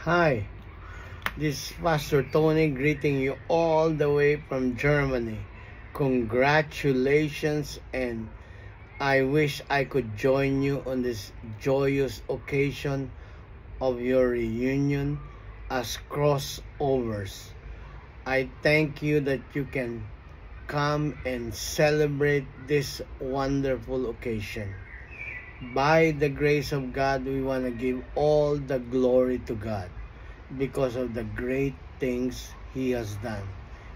Hi, this is Pastor Tony greeting you all the way from Germany. Congratulations, and I wish I could join you on this joyous occasion of your reunion as crossovers. I thank you that you can come and celebrate this wonderful occasion. By the grace of God, we want to give all the glory to God because of the great things He has done.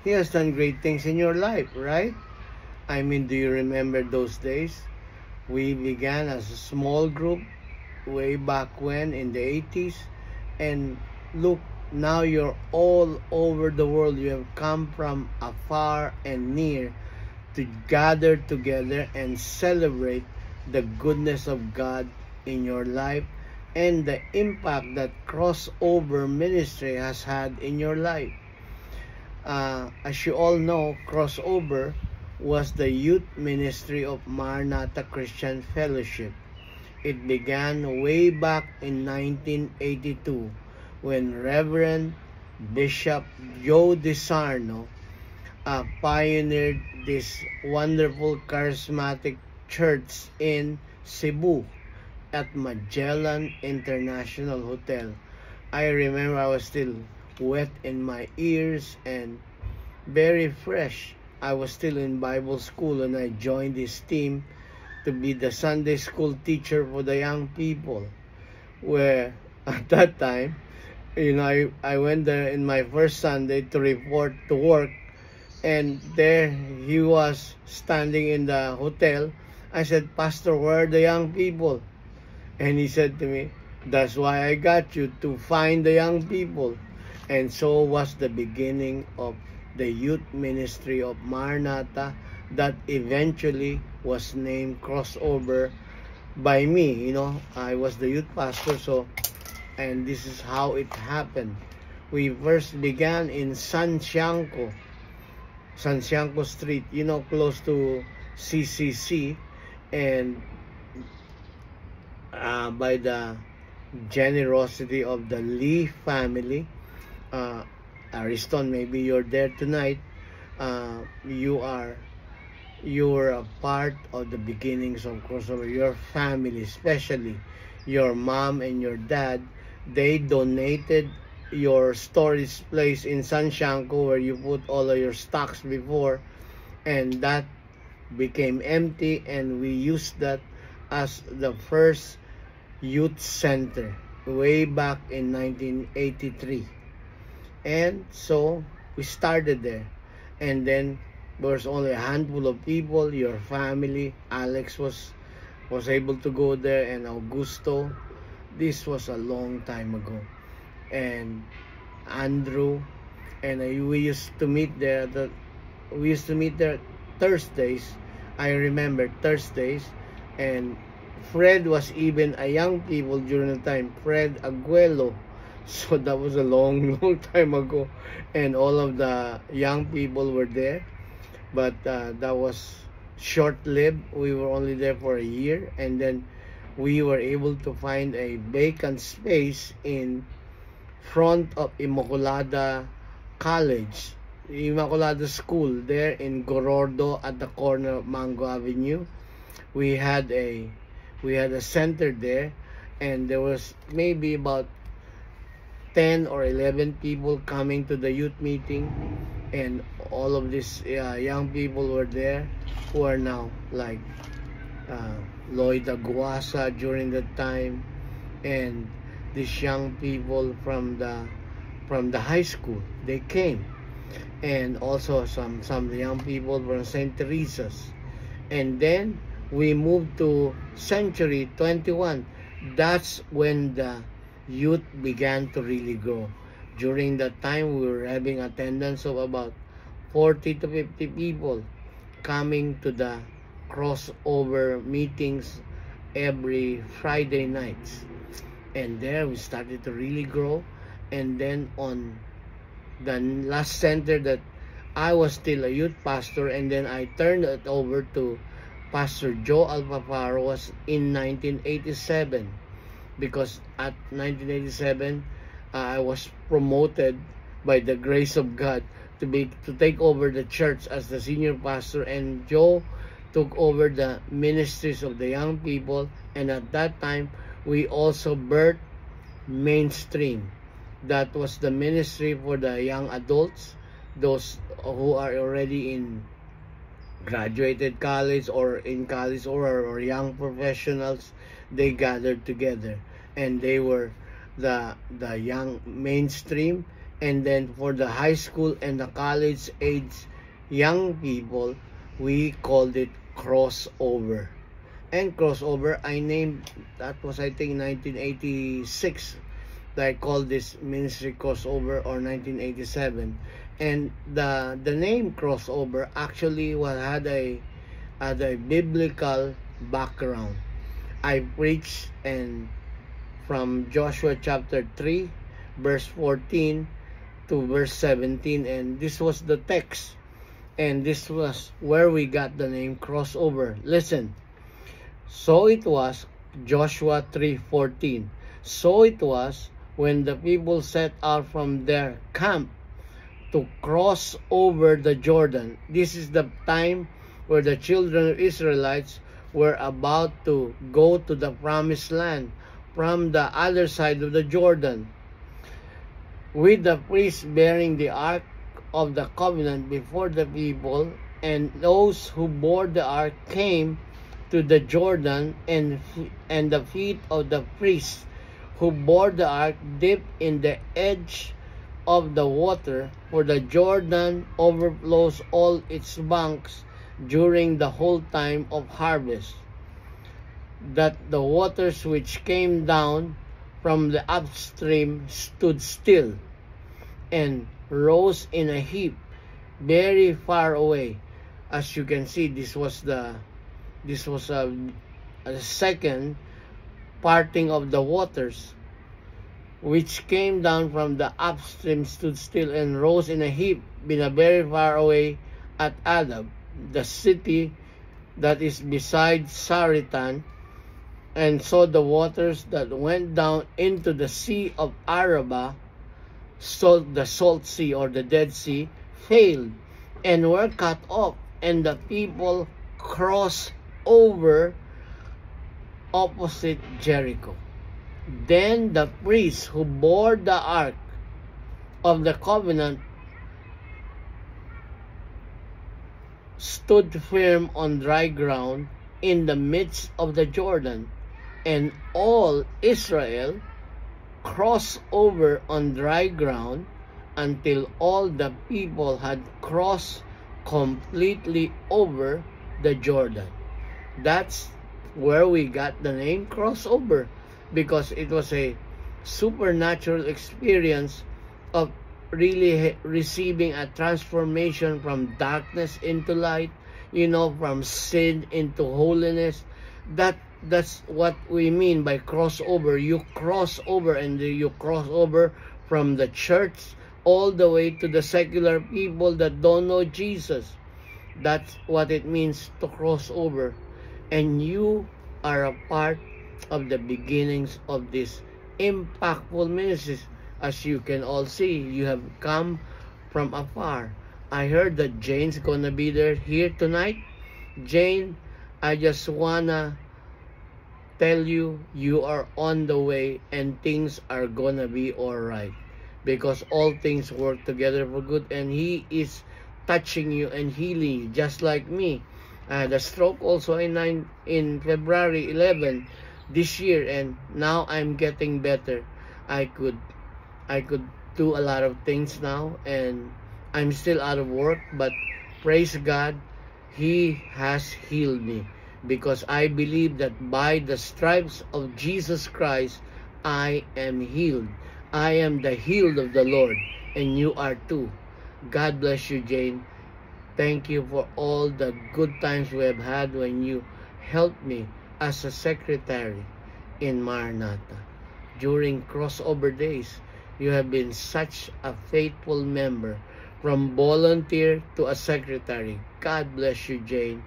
He has done great things in your life, right? I mean, do you remember those days? We began as a small group way back when in the 80s, and look, now you're all over the world. You have come from afar and near to gather together and celebrate the goodness of God in your life and the impact that crossover ministry has had in your life. As you all know, crossover was the youth ministry of Maranatha Christian Fellowship. It began way back in 1982 when Reverend Bishop Joe DiSarno pioneered this wonderful charismatic church in Cebu at Magellan International Hotel. I remember I was still wet in my ears and very fresh. I was still in Bible school and I joined this team to be the Sunday school teacher for the young people, where at that time, I went there in my first Sunday to report to work, and there he was standing in the hotel. I said, "Pastor, where are the young people?" And he said to me, "That's why I got you, to find the young people." And so was the beginning of the youth ministry of Maranatha that eventually was named Crossover by me. I was the youth pastor, and this is how it happened. We first began in Santiago Street, close to CCC, and by the generosity of the Lee family, Ariston, maybe you're there tonight. You were a part of the beginnings of crossover. Your family, especially your mom and your dad, they donated your storage place in Santiago where you put all of your stocks before, and that became empty, and we used that as the first youth center way back in 1983. And so we started there, and then there was only a handful of people. Your family, Alex was able to go there, and Augusto. This was a long time ago, and Andrew, and we used to meet there. Thursdays. I remember Thursdays, and Fred was even a young people during the time, Fred Aguelo. So that was a long time ago, and all of the young people were there, but that was short-lived. We were only there for a year, and then we were able to find a vacant space in front of Immaculada College, Immaculada School, there in Gorordo at the corner of Mango Avenue. We had a center there, and there was maybe about 10 or 11 people coming to the youth meeting, and all of these young people were there who are now like Lloyd Aguasa during that time, and these young people from the high school, they came, and also some young people from St. Teresa's. And then we moved to Century 21. That's when the youth began to really grow. During that time, we were having attendance of about 40 to 50 people coming to the crossover meetings every Friday nights. And there we started to really grow. And then on the last center that I was still a youth pastor, and then I turned it over to Pastor Joe Alpaparo, was in 1987, because at 1987 I was promoted by the grace of God to take over the church as the senior pastor, and Joe took over the ministries of the young people. And at that time, we also birthed Mainstream. That was the ministry for the young adults, those who are already in graduated college or in college, or young professionals. They gathered together, and they were the young Mainstream. And then for the high school and the college age young people, we called it Crossover. And Crossover, I named, that was I think 1986 that I called this ministry Crossover, or 1987. And the name Crossover actually had a biblical background. I preached and from Joshua chapter 3 verse 14 to verse 17, and this was the text, and this was where we got the name Crossover. Listen. So it was, Joshua 3:14. So it was when the people set out from their camp to cross over the Jordan. This is the time where the children of Israelites were about to go to the promised land from the other side of the Jordan, with the priests bearing the ark of the covenant before the people. And those who bore the ark came to the Jordan, and the feet of the priests who bore the ark dipped in the edge of the water, for the Jordan overflows all its banks during the whole time of harvest, that the waters which came down from the upstream stood still and rose in a heap very far away. As you can see, this was a second parting of the waters, which came down from the upstream, stood still and rose in a heap, been a very far away at Adab, the city that is beside Saritan. And so the waters that went down into the sea of Arabah, so the salt sea or the Dead Sea, failed and were cut off, and the people crossed over opposite Jericho. Then the priests who bore the ark of the covenant stood firm on dry ground in the midst of the Jordan, and all Israel crossed over on dry ground until all the people had crossed completely over the Jordan. That's where we got the name Crossover, because it was a supernatural experience of really receiving a transformation from darkness into light, from sin into holiness. That's what we mean by crossover. You cross over, and you cross over from the church all the way to the secular people that don't know Jesus. That's what it means to cross over. And you are a part of the beginnings of this impactful ministry. As you can all see, you have come from afar. I heard that Jane's gonna be here tonight. Jane, I just wanna tell you, you are on the way, and things are gonna be alright, because all things work together for good, and He is touching you and healing you, just like me. I had a stroke also in February 11 this year, and now I'm getting better. I could do a lot of things now, and I'm still out of work, but praise God, He has healed me, because I believe that by the stripes of Jesus Christ, I am healed. I am the healed of the Lord, and you are too. God bless you, Jane. Thank you for all the good times we have had when you helped me as a secretary in Maranatha. During crossover days, you have been such a faithful member, from volunteer to a secretary. God bless you, Jane,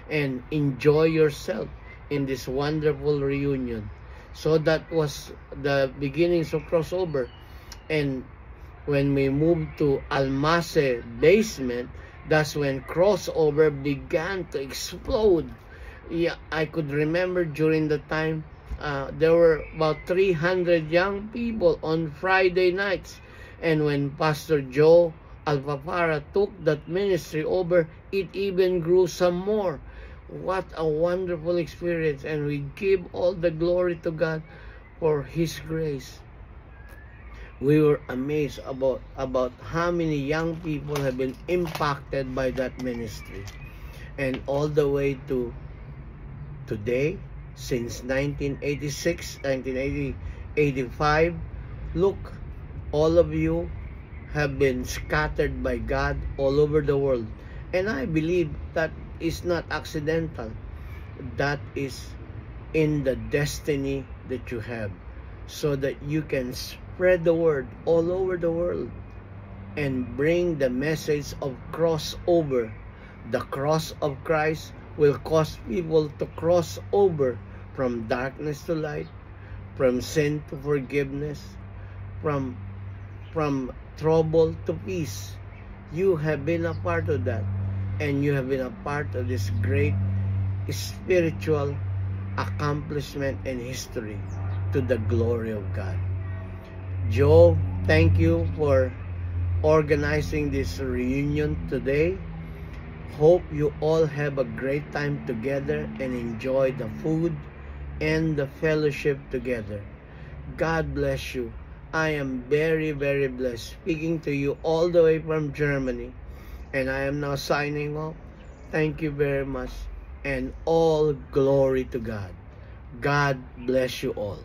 and enjoy yourself in this wonderful reunion. So that was the beginnings of crossover. And when we moved to Almase basement, that's when crossover began to explode. Yeah, I could remember during the time there were about 300 young people on Friday nights. And when Pastor Joe Alpapara took that ministry over, it even grew some more. What a wonderful experience. And we give all the glory to God for His grace. We were amazed about how many young people have been impacted by that ministry. And all the way to today, since 1986, 1985, look, all of you have been scattered by God all over the world. And I believe that is not accidental. That is in the destiny that you have, so that you can spread the word all over the world and bring the message of crossover. The cross of Christ will cause people to cross over from darkness to light, from sin to forgiveness, from trouble to peace. You have been a part of that, and you have been a part of this great spiritual accomplishment and history to the glory of God. Joe, thank you for organizing this reunion today. Hope you all have a great time together and enjoy the food and the fellowship together. God bless you. I am very, very blessed speaking to you all the way from Germany. And I am now signing off. Thank you very much. And all glory to God. God bless you all.